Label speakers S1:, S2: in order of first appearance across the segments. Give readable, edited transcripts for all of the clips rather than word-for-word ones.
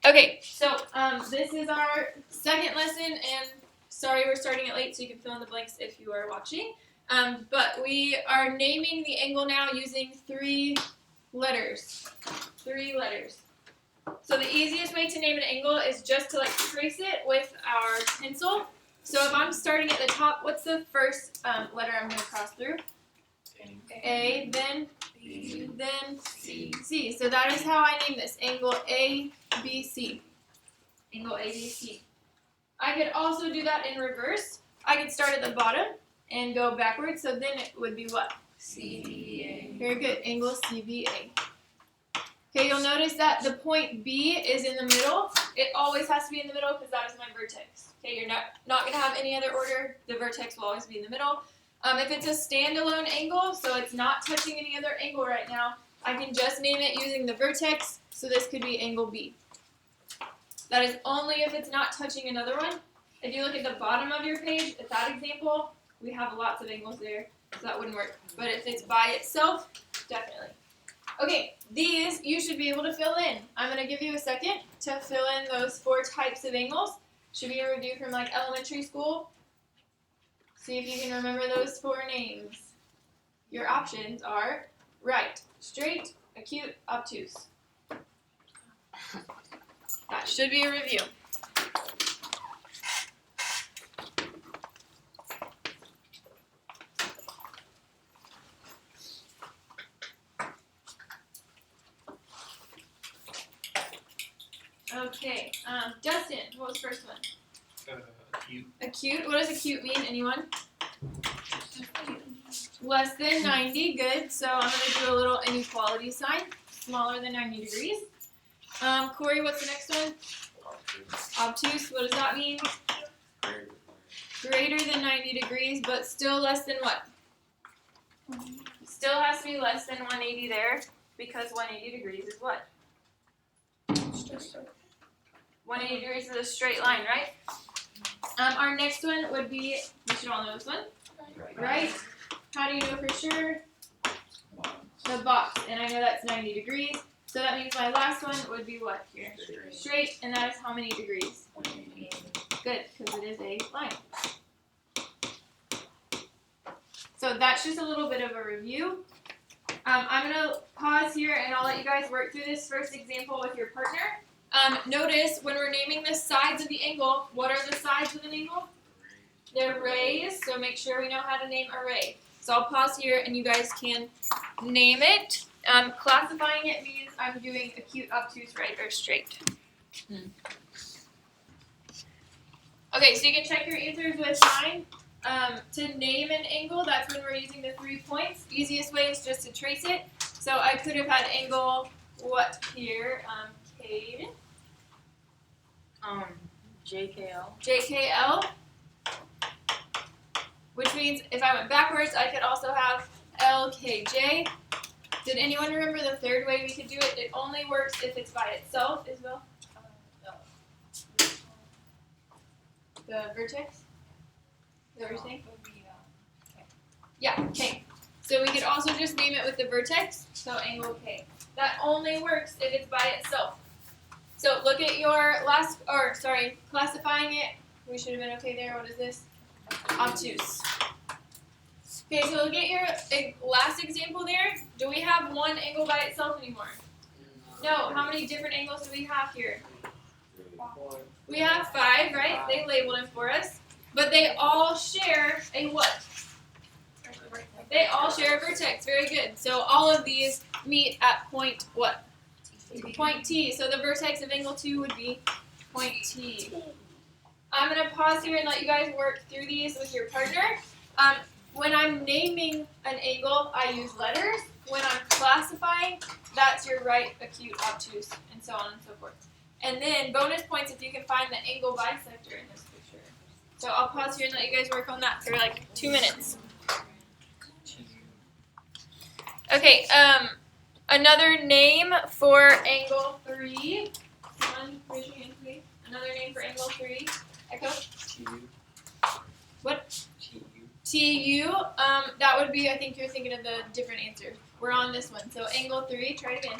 S1: Okay, so this is our second lesson, and sorry we're starting it late, so you can fill in the blanks if you are watching. But we are naming the angle now using 3 letters. 3 letters. So the easiest way to name an angle is just to trace it with our pencil. So if I'm starting at the top, what's the first letter I'm going to cross through? A, then B, then C. C. So that is how I name this, angle ABC. Angle ABC. I could also do that in reverse. I could start at the bottom and go backwards, so then it would be what? CBA. Very good, angle CBA. Okay, you'll notice that the point B is in the middle. It always has to be in the middle because that is my vertex. Okay, you're not going to have any other order. The vertex will always be in the middle. If it's a standalone angle, so it's not touching any other angle right now, I can just name it using the vertex, so this could be angle B. That is only if it's not touching another one. If you look at the bottom of your page, at that example, we have lots of angles there, so that wouldn't work. But if it's by itself, definitely. Okay, these you should be able to fill in. I'm going to give you a second to fill in those 4 types of angles. Should be a review from elementary school. See if you can remember those 4 names. Your options are right, straight, acute, obtuse. That should be a review. Okay, Dustin, what was the first one?
S2: Acute.
S1: Acute. What does acute mean? Anyone? Less than 90. Good. So I'm going to do a little inequality sign. Smaller than 90 degrees. Corey, what's the next one? Obtuse. What does that mean? Greater than 90 degrees, but still less than what? Still has to be less than 180 there, because 180 degrees is what? 180 degrees is a straight line, right? Our next one would be, we should all know this one, right? How do you know for sure? The box, and I know that's 90 degrees, so that means my last one would be what here? Straight, and that is how many degrees? Good, because it is a line. So that's just a little bit of a review. I'm going to pause here, and I'll let you guys work through this first example with your partner. Notice when we're naming the sides of the angle, what are the sides of an angle? They're rays, so make sure we know how to name a ray. So I'll pause here and you guys can name it. Classifying it means I'm doing acute, obtuse, right, or straight. Okay, so you can check your answers with mine. To name an angle, that's when we're using the 3 points. Easiest way is just to trace it. So I could have had angle, what here? Cade.
S3: JKL.
S1: JKL. Which means if I went backwards, I could also have LKJ. Did anyone remember the third way we could do it? It only works if it's by itself, Isabel. The vertex? Is that what you're saying? Yeah, K. So we could also just name it with the vertex, so angle K. That only works if it's by itself. So look at your classifying it. We should have been okay there. What is this? Obtuse. Okay, so look at your last example there. Do we have one angle by itself anymore? No. How many different angles do we have here? We have 5, right? They labeled them for us. But they all share a what? They all share a vertex. Very good. So all of these meet at point what? Point T. So the vertex of angle 2 would be point T. I'm going to pause here and let you guys work through these with your partner. When I'm naming an angle, I use letters. When I'm classifying, that's your right, acute, obtuse, and so on and so forth. And then bonus points if you can find the angle bisector in this picture. So I'll pause here and let you guys work on that for 2 minutes. Okay, another name for angle 3. Someone raise your hand, please. Another name for angle 3. Echo?
S2: TU.
S1: What?
S2: TU.
S1: TU. That would be, I think you're thinking of the different answer. We're on this one. So angle 3, try it again.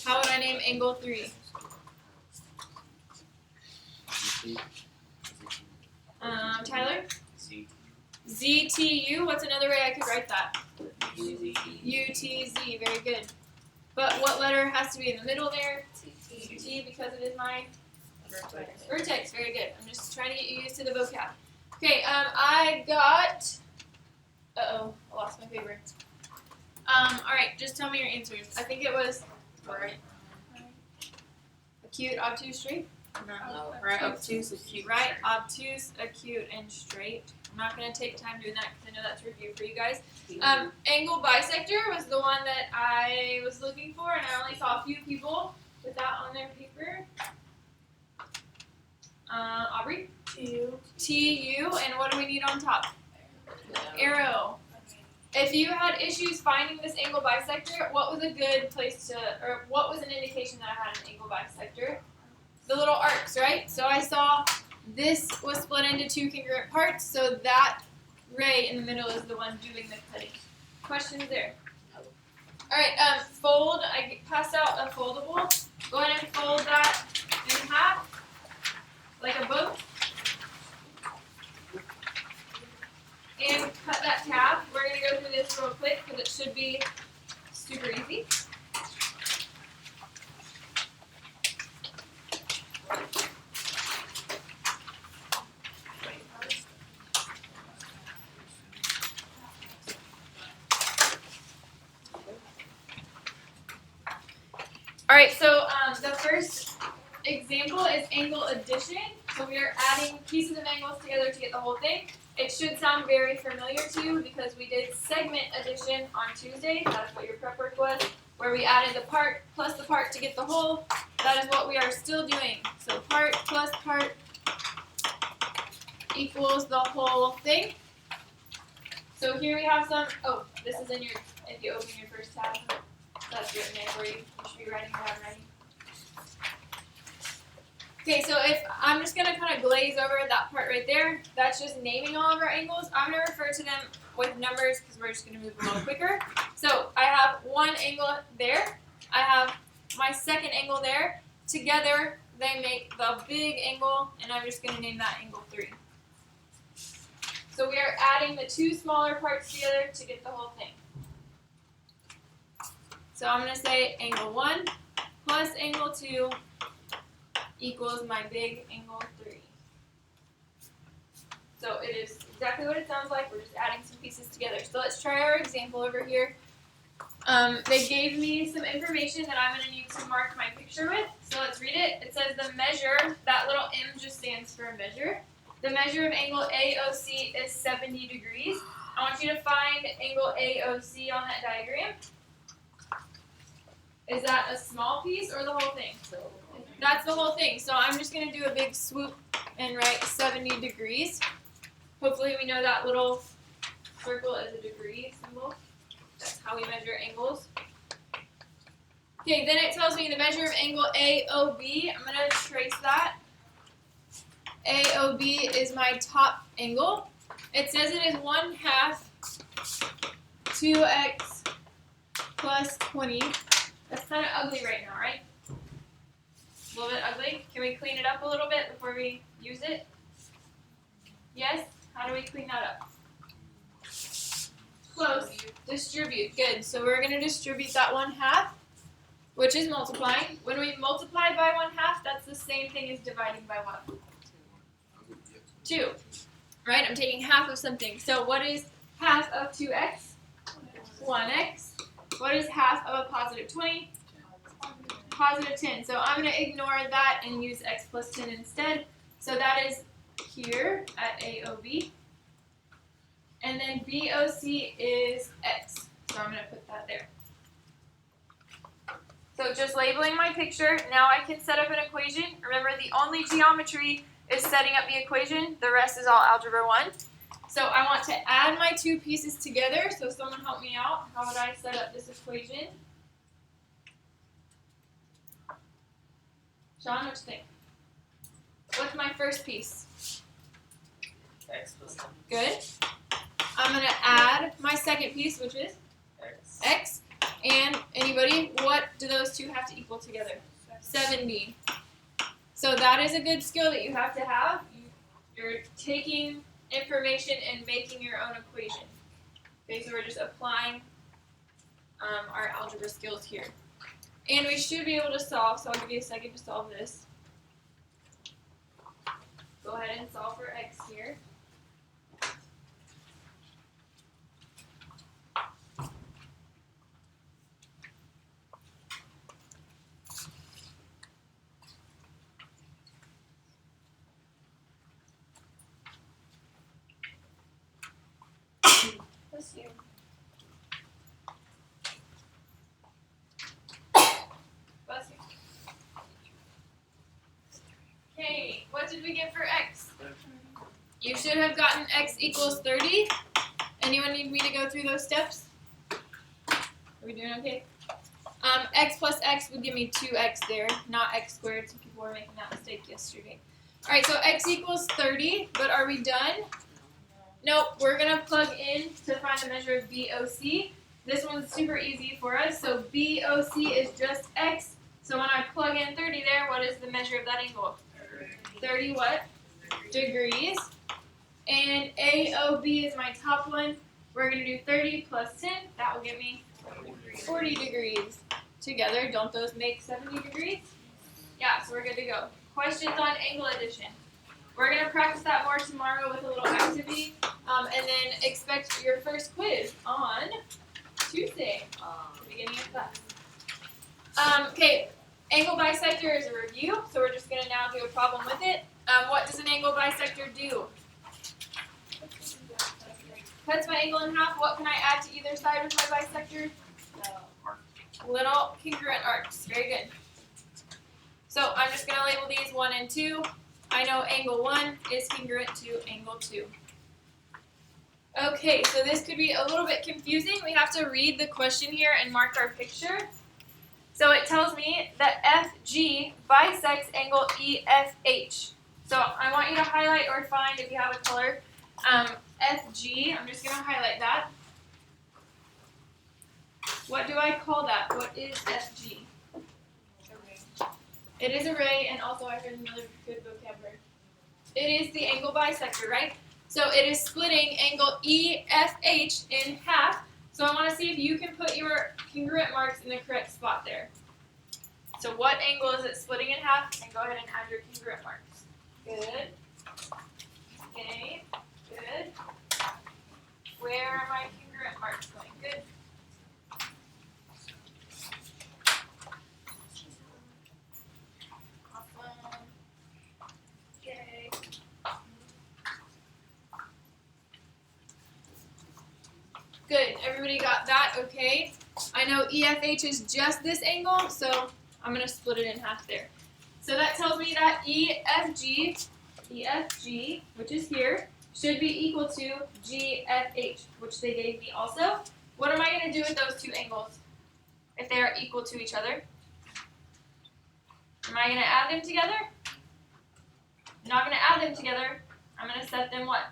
S1: How would I name angle 3?
S2: C.
S1: Tyler?
S2: C.
S1: ZTU, what's another way I could write that?
S2: U.
S1: UTZ, very good. But what letter has to be in the middle there? T, because it is my vertex, very good. I'm just trying to get you used to the vocab. Okay, I got, I lost my paper. Alright, just tell me your answers. I think it was,
S3: Right.
S1: acute, obtuse, straight?
S3: No. Right. Obtuse, acute.
S1: Right, obtuse, acute, and straight. I'm not going to take time doing that because I know that's review for you guys. Angle bisector was the one that I was looking for, and I only saw a few people with that on their paper. Aubrey? TU, and what do we need on top? Arrow. If you had issues finding this angle bisector, what was a good place to, or what was an indication that I had an angle bisector? The little arcs, right? So I saw this was split into two congruent parts, so that ray in the middle is the one doing the cutting. Questions there? Alright, fold. I passed out a foldable. Go ahead and fold that in half, like a book. And cut that tab. We're going to go through this real quick because it should be super easy. Alright, so the first example is angle addition. So we are adding pieces of angles together to get the whole thing. It should sound very familiar to you because we did segment addition on Tuesday. That's what your prep work was, where we added the part plus the part to get the whole. That is what we are still doing. So part plus part equals the whole thing. So here we have some, this is in your, if you open your first tab, that's written there for you. You should be writing it down ready. Okay, so if I'm just going to kind of glaze over that part right there, that's just naming all of our angles. I'm going to refer to them with numbers because we're just going to move a little quicker. So I have one angle there. I have my second angle there. Together, they make the big angle, and I'm just going to name that angle 3. So we are adding the two smaller parts together to get the whole thing. So I'm going to say angle 1 plus angle 2 equals my big angle 3. So it is exactly what it sounds like. We're just adding some pieces together. So let's try our example over here. They gave me some information that I'm going to need to mark my picture with. So let's read it. It says the measure, that little M just stands for measure. The measure of angle AOC is 70 degrees. I want you to find angle AOC on that diagram. Is that a small piece or the whole thing? That's the whole thing. So I'm just going to do a big swoop and write 70 degrees. Hopefully we know that little circle is a degree symbol. That's how we measure angles. Okay, then it tells me the measure of angle AOB. I'm going to trace that. AOB is my top angle. It says it is 1/2 2x plus 20. That's kind of ugly right now, right? A little bit ugly. Can we clean it up a little bit before we use it? Yes? How do we clean that up? Close. Distribute. Good. So we're going to distribute that 1/2, which is multiplying. When we multiply by 1/2, that's the same thing as dividing by what? 2. Right? I'm taking half of something. So what is half of 2x? 1x. What is half of a positive 20? Positive 10. So I'm going to ignore that and use x plus 10 instead. So that is here at AOB. And then BOC is x. So I'm going to put that there. So just labeling my picture. Now I can set up an equation. Remember, the only geometry is setting up the equation. The rest is all Algebra 1. So I want to add my two pieces together. So someone help me out. How would I set up this equation? Sean, what do you think? What's my first piece?
S3: X plus 1.
S1: Good. I'm going to add my second piece, which is x. And anybody, what do those two have to equal together? 70. So that is a good skill that you have to have. You're taking information and making your own equation. Okay, so we're just applying our algebra skills here. And we should be able to solve, so I'll give you a second to solve this. Go ahead and solve for x here. Bless you. Bless you. Okay, what did we get for x? You should have gotten x equals 30. Anyone need me to go through those steps? Are we doing okay? X plus x would give me 2x there, not x squared. Some people were making that mistake yesterday. All right, so x equals 30, but are we done? Nope, we're going to plug in to find the measure of BOC. This one's super easy for us. So BOC is just x. So when I plug in 30 there, what is the measure of that angle? 30 what? Degrees. And AOB is my top one. We're going to do 30 plus 10. That will give me 40 degrees. Together, don't those make 70 degrees? Yeah, so we're good to go. Questions on angle addition. We're going to practice that more tomorrow with a little activity. And then expect your first quiz on Tuesday, the beginning of class. Okay, angle bisector is a review, so we're just going to now do a problem with it. What does an angle bisector do? Cuts my angle in half. What can I add to either side with my bisector? Little congruent arcs. Very good. So I'm just going to label these 1 and 2. I know angle 1 is congruent to angle 2. Okay, so this could be a little bit confusing. We have to read the question here and mark our picture. So it tells me that FG bisects angle EFH. So I want you to highlight or find, if you have a color, FG. I'm just going to highlight that. What do I call that? What is FG? It is a ray, and also I heard another good vocabulary. It is the angle bisector, right? So it is splitting angle EFH in half. So I want to see if you can put your congruent marks in the correct spot there. So what angle is it splitting in half? And go ahead and add your congruent marks. Good. Okay. Good. Where are my congruent marks going? Good. Awesome. Okay. Good. Everybody got that? Okay. I know EFH is just this angle, so I'm going to split it in half there. So that tells me that EFG, which is here, should be equal to GFH, which they gave me also. What am I going to do with those two angles if they are equal to each other? Am I going to add them together? I'm not going to add them together. I'm going to set them what?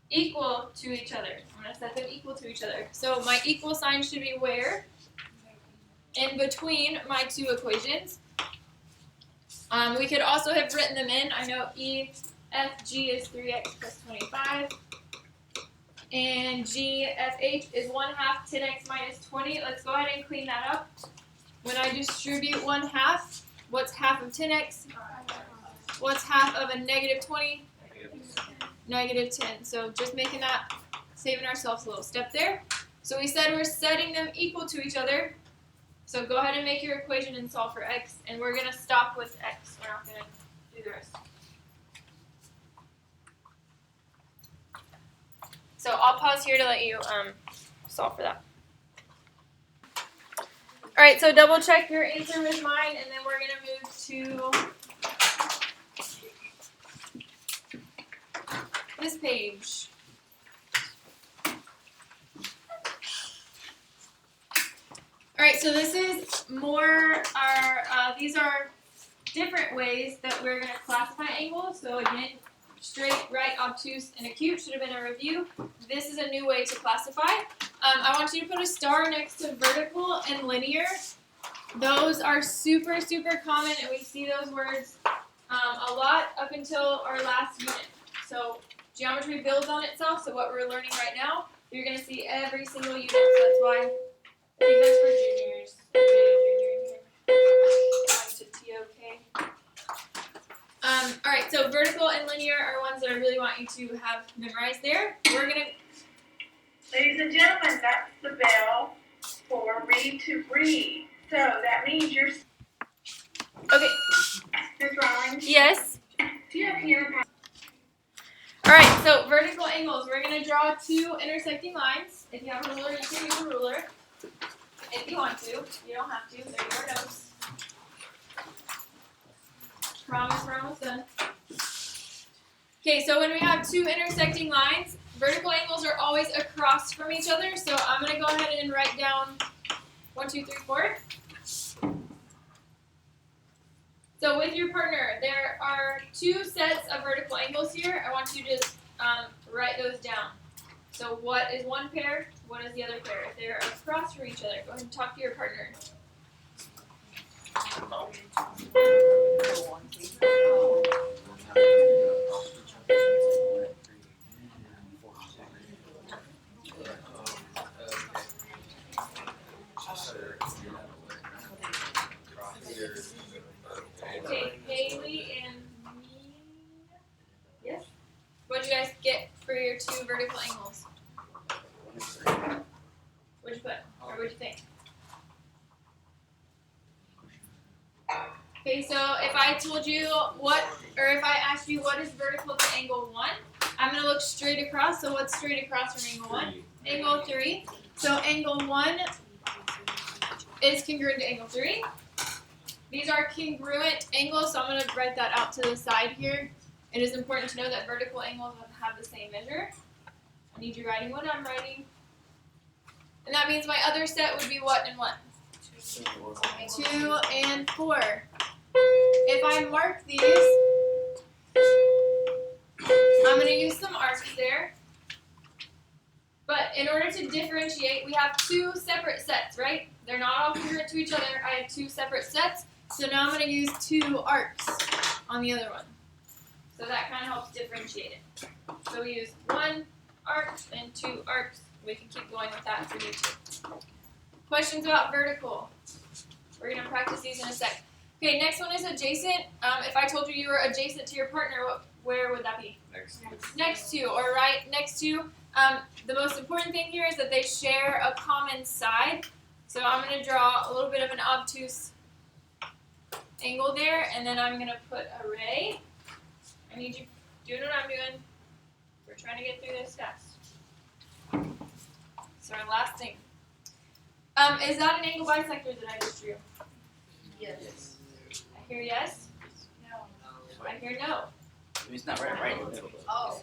S1: Equal to each other. I'm going to set them equal to each other. So my equal sign should be where? In between my two equations. We could also have written them in. I know EFG is 3x plus 25. And GFH is 1/2 10x minus 20. Let's go ahead and clean that up. When I distribute 1/2, what's half of 10x? What's half of a negative 20? Negative 10. So just making that, saving ourselves a little step there. So we said we're setting them equal to each other. So go ahead and make your equation and solve for x. And we're going to stop with x. We're not going to do the rest. So I'll pause here to let you solve for that. All right, so double check your answer with mine, and then we're going to move to this page. All right, so this is more these are different ways that we're going to classify angles. So again, straight, right, obtuse, and acute should have been a review. This is a new way to classify. I want you to put a star next to vertical and linear. Those are super, super common, and we see those words a lot up until our last unit. So geometry builds on itself, so what we're learning right now, you're going to see every single unit. So that's why I think that's for juniors. Junior here. On to TOK. Alright, so vertical and linear are ones that I really want you to have memorized there. We're going to...
S4: Ladies and gentlemen, that's the bell for read to read. So that means you're...
S1: Okay.
S4: Ms. Rollins,
S1: Yes?
S4: do you have here?
S1: Alright, so vertical angles. We're going to draw two intersecting lines. If you have a ruler, you can use a ruler. If you want to. You don't have to. They're your notes. Promise we're almost done. Okay, so when we have two intersecting lines, vertical angles are always across from each other. So I'm going to go ahead and write down 1, 2, 3, 4. So with your partner, there are two sets of vertical angles here. I want you to write those down. So what is one pair? What is the other pair? If they're across from each other, go ahead and talk to your partner. Okay, Haley and me. Yes? What'd you guys get for your two vertical angles? What'd you put? Or what'd you think? Okay, so if I told you if I asked you what is vertical to angle 1, I'm going to look straight across. So what's straight across from angle 1? Angle 3. So angle 1 is congruent to angle 3. These are congruent angles, so I'm going to write that out to the side here. It is important to know that vertical angles have the same measure. I need you writing what I'm writing. And that means my other set would be what and what? 2 and 4. If I mark these, I'm going to use some arcs there. But in order to differentiate, we have two separate sets, right? They're not all congruent to each other. I have two separate sets. So now I'm going to use 2 arcs on the other one. So that kind of helps differentiate it. So we use 1 arc and 2 arcs. We can keep going with that if we need to. Questions about vertical? We're going to practice these in a sec. Okay, next one is adjacent. If I told you you were adjacent to your partner, where would that be? Next to, or right next to. The most important thing here is that they share a common side. So I'm going to draw a little bit of an obtuse angle there, and then I'm going to put a ray. I need you doing what I'm doing. We're trying to get through this fast. So our last thing. Is that an angle bisector that I just drew?
S3: Yes.
S1: I hear yes.
S3: No.
S1: I hear no.
S5: It's not right in the middle.
S3: Oh.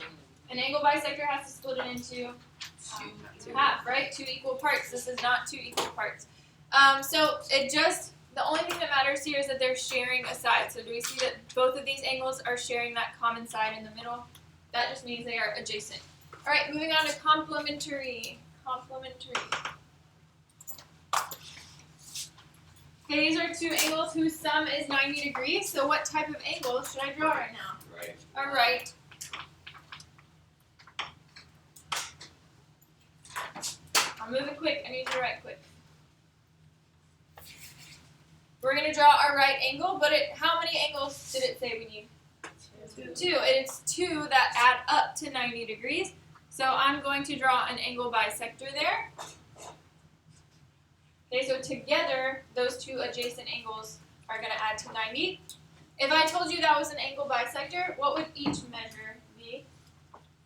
S1: An angle bisector has to split it into half, right? 2 equal parts. This is not 2 equal parts. So the only thing that matters here is that they're sharing a side. So do we see that both of these angles are sharing that common side in the middle? That just means they are adjacent. All right, moving on to complementary. Complementary. Okay, these are 2 angles whose sum is 90 degrees. So what type of angle should I draw right now?
S5: Right.
S1: A right. I'm moving quick. I need you to write quick. We're going to draw our right angle, but how many angles did it say we need? 2. It's 2 that add up to 90 degrees. So I'm going to draw an angle bisector there. Okay, so together, those 2 adjacent angles are going to add to 90. If I told you that was an angle bisector, what would each measure be?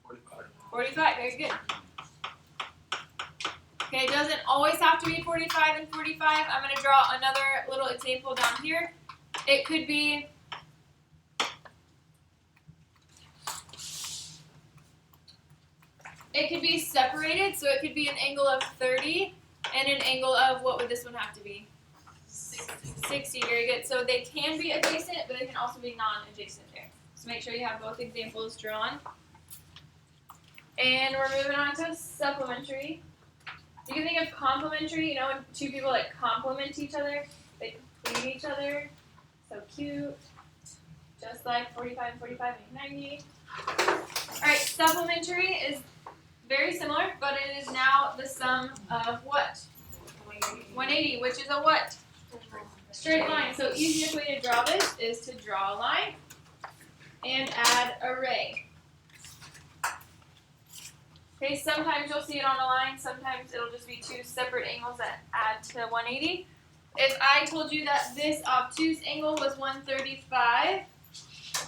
S2: 45.
S1: 45, very good. Okay, it doesn't always have to be 45 and 45. I'm going to draw another little example down here. It could be separated, so it could be an angle of 30 and an angle of, what would this one have to be? 60, very good. So they can be adjacent, but they can also be non-adjacent there. So make sure you have both examples drawn. And we're moving on to supplementary. You can think of complementary, when 2 people complement each other. They complete each other. So cute. Just like 45 and 45 make 90. Alright, supplementary is very similar, but it is now the sum of what? 180, which is a what? Straight line. So easiest way to draw this is to draw a line and add a ray. Okay, sometimes you'll see it on a line, sometimes it'll just be two separate angles that add to 180. If I told you that this obtuse angle was 135,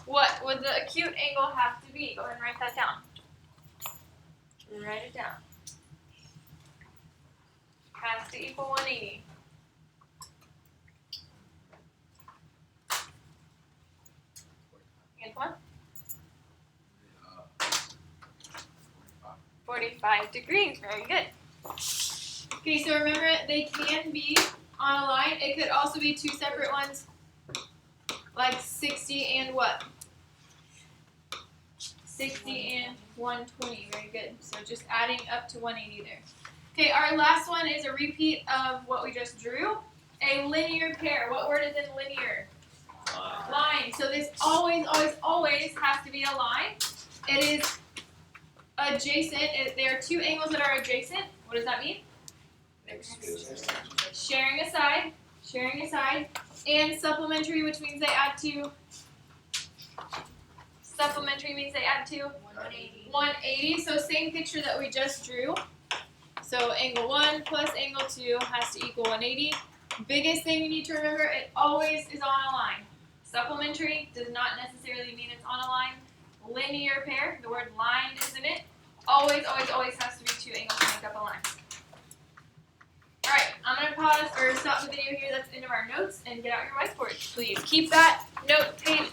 S1: what would the acute angle have to be? Go ahead and write that down. Write it down. Has to equal 180. Antoine? 45 degrees, very good. Okay, so remember they can be on a line. It could also be two separate ones, like 60 and what? 60 and 120, very good. So just adding up to 180 there. Okay, our last one is a repeat of what we just drew. A linear pair. What word is in linear? Line. So this always, always, always has to be a line. It is adjacent. There are two angles that are adjacent. What does that mean? Sharing a side, and supplementary, which means they add to. Supplementary means they add to 180. So same picture that we just drew. So angle 1 plus angle 2 has to equal 180. Biggest thing you need to remember, it always is on a line. Supplementary does not necessarily mean it's on a line. Linear pair, the word line is in it. Always, always, always has to be two angles to make up a line. Alright, I'm going to pause or stop the video here. That's the end of our notes and get out your whiteboard, please. Keep that note page